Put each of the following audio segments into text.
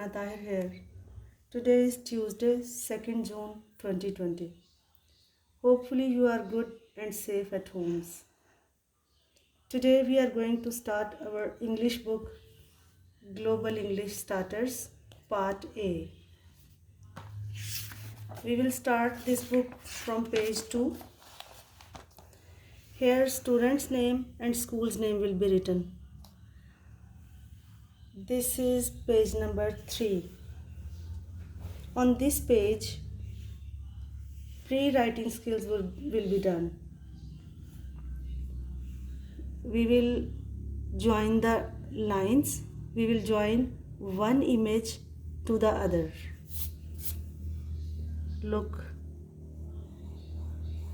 Rukhsana Tahir here. Today is Tuesday, 2nd June 2020. Hopefully you are good and safe at homes. Today we are going to start our English book Global English Starters Part A. We will start this book from page 2. Here student's name and school's name will be written. This is page number 3. On this page, pre-writing skills will be done. We will join the lines. We will join one image to the other. Look,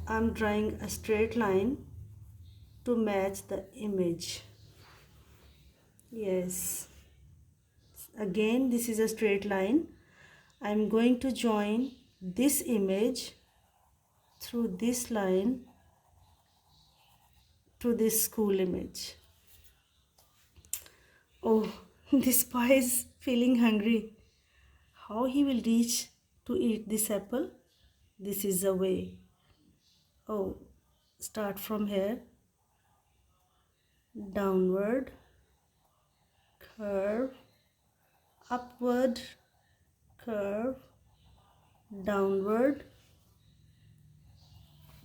I'm drawing a straight line to match the image. Yes. Again, this is a straight line. I'm going to join this image through this line to this school image. Oh, this boy is feeling hungry. How he will reach to eat this apple? This is the way. Oh, start from here. Downward, curve, upward, curve, downward,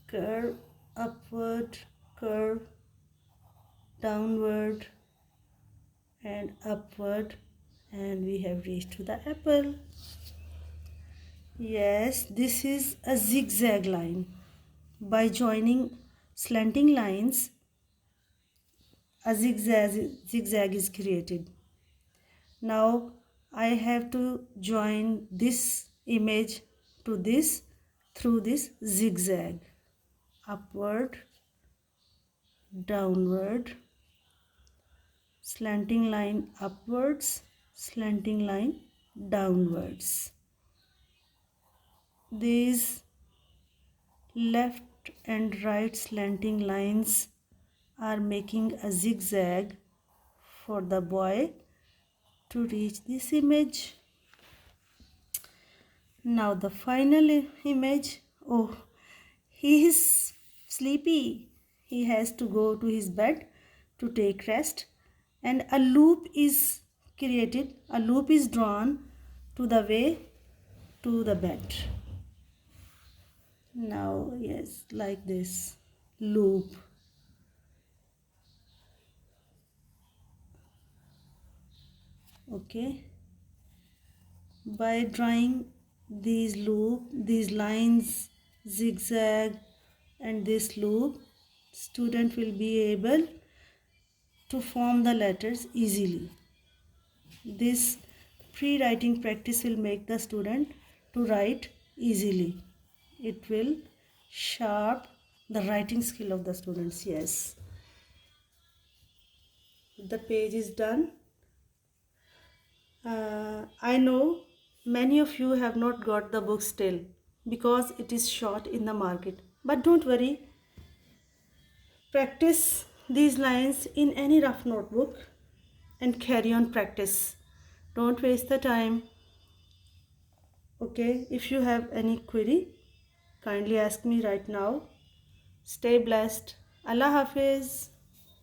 curve, upward, curve, downward and upward, and we have reached to the apple. Yes, this is a zigzag line. By joining slanting lines, a zigzag is created. Now I have to join this image to this through this zigzag. Upward, downward, slanting line upwards, slanting line downwards. These left and right slanting lines are making a zigzag for the boy to reach this image. Now the final image. Oh, he is sleepy. He has to go to his bed to take rest, and a loop is created. A loop is drawn to the way to the bed. Now, yes, like this loop. Okay. By drawing these lines, zigzag and this loop, student will be able to form the letters easily. This pre-writing practice will make the student to write easily. It will sharp the writing skill of the students. Yes. The page is done. I know many of you have not got the book still because it is short in the market. But don't worry. Practice these lines in any rough notebook and carry on practice. Don't waste the time. Okay, if you have any query, kindly ask me right now. Stay blessed. Allah Hafiz.